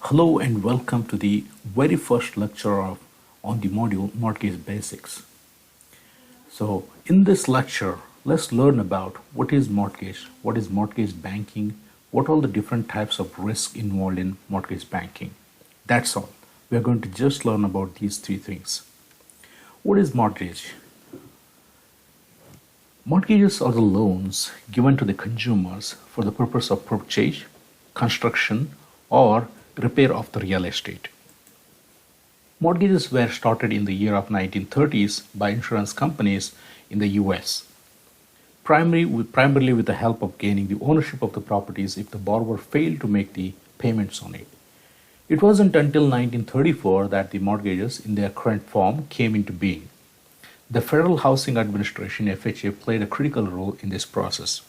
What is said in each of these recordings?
Hello and welcome to the very first lecture on the module Mortgage Basics. So in this lecture, let's learn about what is mortgage banking, what are the different types of risk involved in mortgage banking. That's all. We are going to just learn about these three things. What is mortgage? Mortgages are the loans given to the consumers for the purpose of purchase, construction, or repair of the real estate. Mortgages were started in the year of 1930s by insurance companies in the US, primarily with the help of gaining the ownership of the properties if the borrower failed to make the payments on it. It wasn't until 1934 that the mortgages in their current form came into being. The Federal Housing Administration (FHA) played a critical role in this process.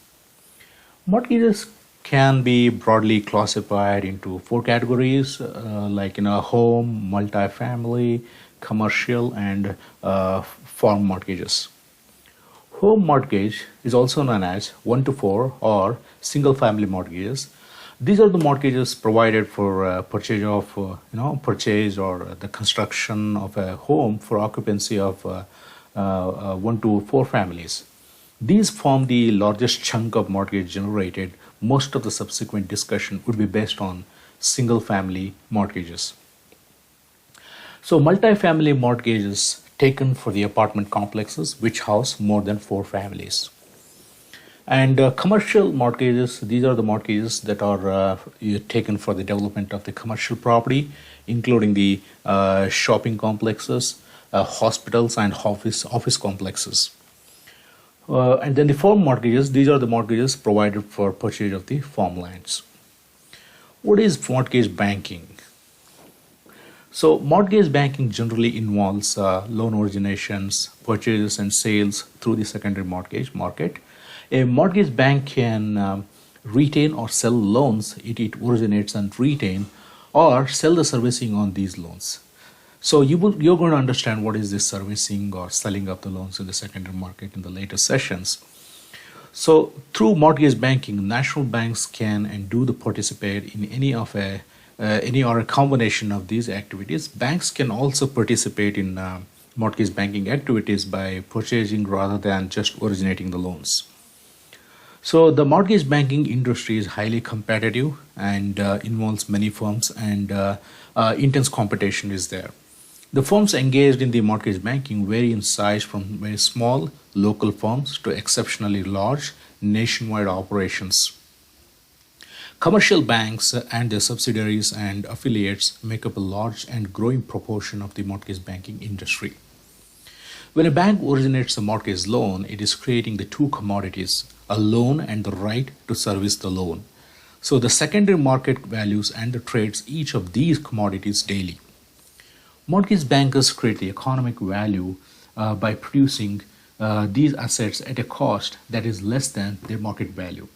Mortgages can be broadly classified into four categories, like home, multifamily, commercial, and farm mortgages. Home mortgage is also known as 1 to 4 or single family mortgages. These are the mortgages provided for purchase or the construction of a home for occupancy of 1 to 4 families. These form the largest chunk of mortgage generated. Most of the subsequent discussion would be based on single family mortgages. So multifamily mortgages taken for the apartment complexes which house more than 4 families. And commercial mortgages, these are the mortgages that are taken for the development of the commercial property, including the shopping complexes, hospitals, and office complexes. And then the farm mortgages, these are the mortgages provided for purchase of the farmlands. What is mortgage banking? So mortgage banking generally involves loan originations, purchases, and sales through the secondary mortgage market. A mortgage bank can retain or sell loans it originates and retain, or sell the servicing on these loans. So you're going to understand what is this servicing or selling of the loans in the secondary market in the later sessions. So through mortgage banking, national banks can and do the participate in any or a combination of these activities. Banks can also participate in mortgage banking activities by purchasing rather than just originating the loans. So the mortgage banking industry is highly competitive and involves many firms, and intense competition is there. The firms engaged in the mortgage banking vary in size from very small local firms to exceptionally large nationwide operations. Commercial banks and their subsidiaries and affiliates make up a large and growing proportion of the mortgage banking industry. When a bank originates a mortgage loan, it is creating the two commodities, a loan and the right to service the loan. So the secondary market values and the trades each of these commodities daily. Mortgage bankers create the economic value by producing these assets at a cost that is less than their market value.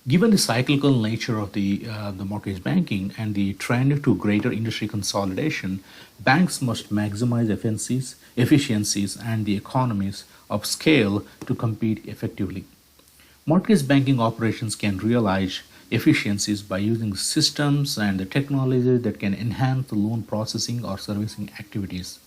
Given the cyclical nature of the mortgage banking and the trend to greater industry consolidation, banks must maximize efficiencies and the economies of scale to compete effectively. Mortgage banking operations can realize efficiencies by using systems and the technology that can enhance the loan processing or servicing activities.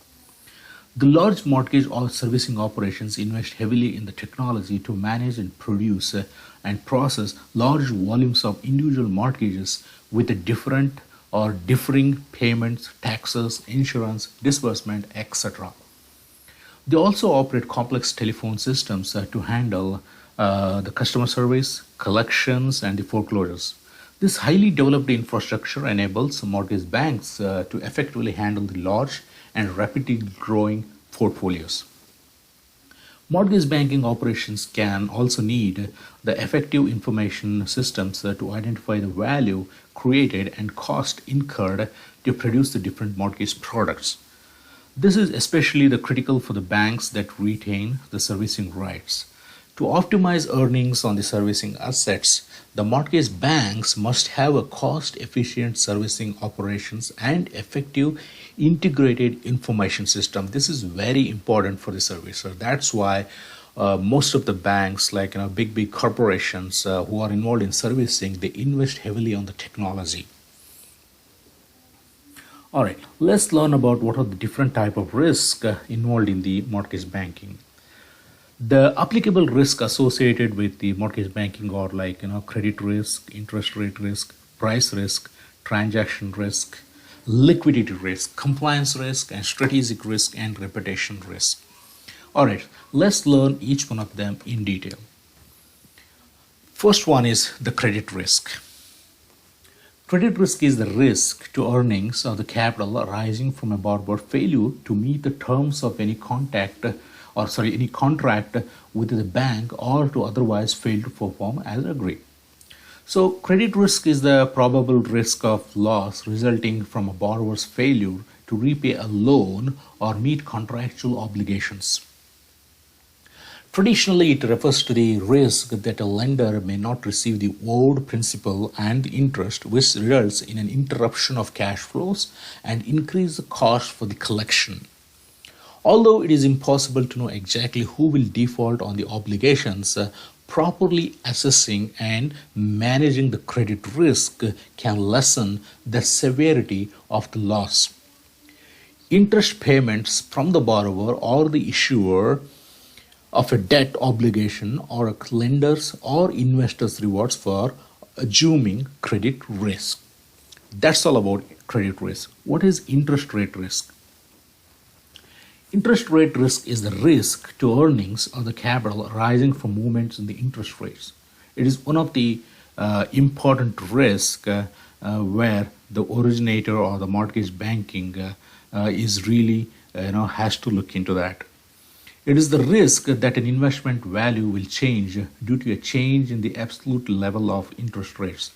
The large mortgage or servicing operations invest heavily in the technology to manage and produce and process large volumes of individual mortgages with a different or differing payments, taxes, insurance, disbursement, etc. They also operate complex telephone systems to handle the customer service, collections, and the foreclosures. This highly developed infrastructure enables mortgage banks to effectively handle the large and rapidly growing portfolios. Mortgage banking operations can also need the effective information systems to identify the value created and cost incurred to produce the different mortgage products. This is especially critical for the banks that retain the servicing rights. To optimize earnings on the servicing assets, the mortgage banks must have a cost-efficient servicing operations and effective integrated information system. This is very important for the servicer. That's why most of the banks, like big corporations who are involved in servicing, they invest heavily on the technology. All right, let's learn about what are the different type of risk involved in the mortgage banking. The applicable risk associated with the mortgage banking are like credit risk, interest rate risk, price risk, transaction risk, liquidity risk, compliance risk, and strategic risk and reputation risk. All right, let's learn each one of them in detail. First one is the credit risk. Credit risk is the risk to earnings or the capital arising from a borrower failure to meet the terms of any contract with the bank or to otherwise fail to perform as agreed. So credit risk is the probable risk of loss resulting from a borrower's failure to repay a loan or meet contractual obligations. Traditionally, it refers to the risk that a lender may not receive the owed principal and the interest, which results in an interruption of cash flows and increase the cost for the collection. Although it is impossible to know exactly who will default on the obligations, properly assessing and managing the credit risk can lessen the severity of the loss. Interest payments from the borrower or the issuer of a debt obligation or a lender's or investor's rewards for assuming credit risk. That's all about credit risk. What is interest rate risk? Interest rate risk is the risk to earnings or the capital arising from movements in the interest rates. It is one of the important risks where the originator or the mortgage banking is really has to look into that. It is the risk that an investment value will change due to a change in the absolute level of interest rates.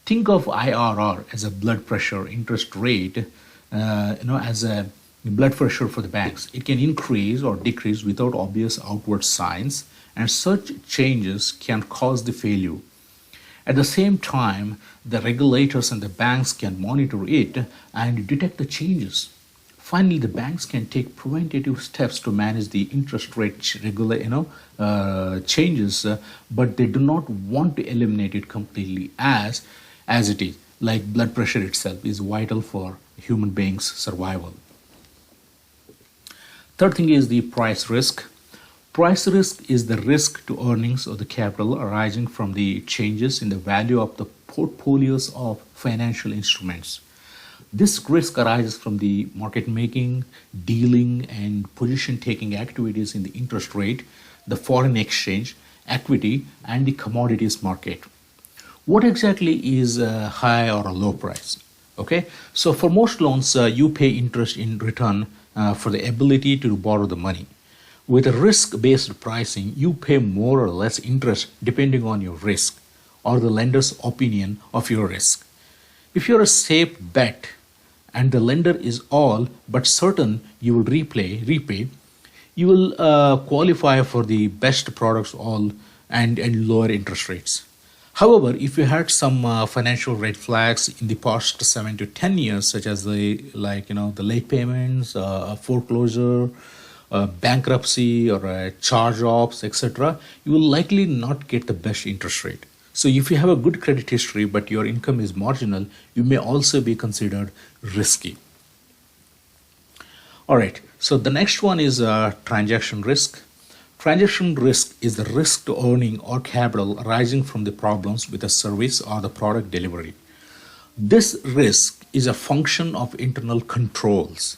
Think of IRR as a blood pressure interest rate, as a blood pressure for the banks. It can increase or decrease without obvious outward signs, and such changes can cause the failure. At the same time, the regulators and the banks can monitor it and detect the changes. Finally, the banks can take preventative steps to manage the interest rate changes, but they do not want to eliminate it completely as it is. Like blood pressure itself is vital for human beings' survival. Third thing is the price risk. Price risk is the risk to earnings or the capital arising from the changes in the value of the portfolios of financial instruments. This risk arises from the market making, dealing, and position taking activities in the interest rate, the foreign exchange, equity, and the commodities market. What exactly is a high or a low price? Okay, so for most loans, you pay interest in return for the ability to borrow the money. With a risk-based pricing, you pay more or less interest depending on your risk or the lender's opinion of your risk. If you're a safe bet and the lender is all but certain you will repay, you will qualify for the best products all and lower interest rates. However, if you had some financial red flags in the past 7 to 10 years, such as the late payments, foreclosure, bankruptcy, or charge-offs, etc., you will likely not get the best interest rate. So if you have a good credit history but your income is marginal, you may also be considered risky. All right, so the next one is transaction risk. Transaction risk is the risk to earning or capital arising from the problems with a service or the product delivery. This risk is a function of internal controls,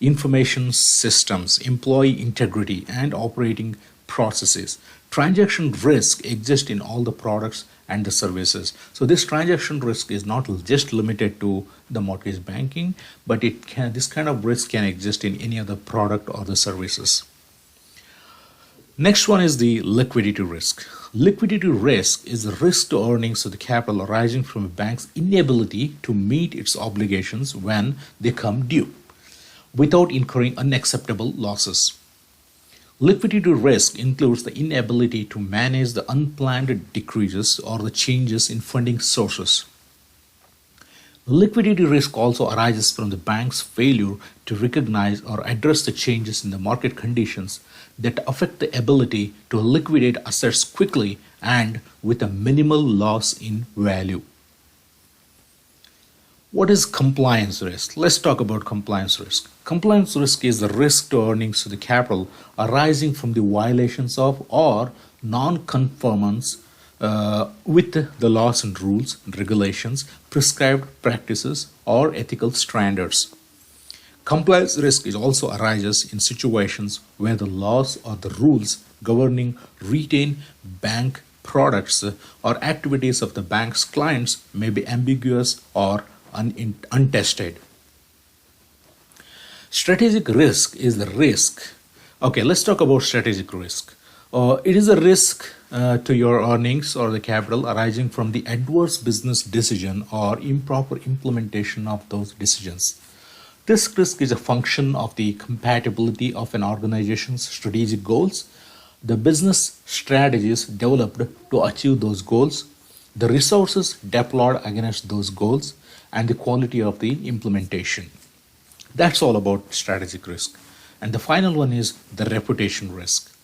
information systems, employee integrity, and operating processes. Transaction risk exists in all the products and the services. So this transaction risk is not just limited to the mortgage banking, but this kind of risk can exist in any other product or the services. Next one is the liquidity risk. Liquidity risk is the risk to earnings of the capital arising from a bank's inability to meet its obligations when they come due, without incurring unacceptable losses. Liquidity risk includes the inability to manage the unplanned decreases or the changes in funding sources. Liquidity risk also arises from the bank's failure to recognize or address the changes in the market conditions that affect the ability to liquidate assets quickly and with a minimal loss in value. What is compliance risk? Let's talk about compliance risk. Compliance risk is the risk to earnings to the capital arising from the violations of or non-conformance with the laws and rules, regulations, prescribed practices, or ethical standards. Compliance risk is also arises in situations where the laws or the rules governing retail bank products or activities of the bank's clients may be ambiguous or untested. Strategic risk is the risk. Okay, let's talk about strategic risk. It is a risk to your earnings or the capital arising from the adverse business decision or improper implementation of those decisions. This risk is a function of the compatibility of an organization's strategic goals, the business strategies developed to achieve those goals, the resources deployed against those goals, and the quality of the implementation. That's all about strategic risk. And the final one is the reputation risk.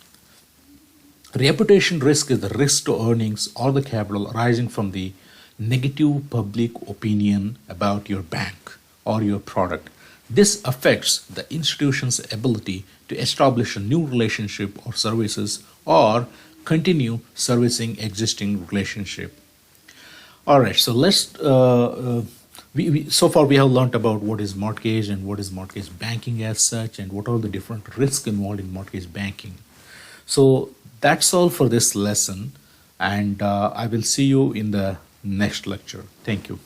Reputation risk is the risk to earnings or the capital arising from the negative public opinion about your bank or your product. This affects the institution's ability to establish a new relationship or services or continue servicing existing relationship. All right, so let's so far we have learned about what is mortgage and what is mortgage banking as such, and what are the different risks involved in mortgage banking. So that's all for this lesson, and I will see you in the next lecture. Thank you.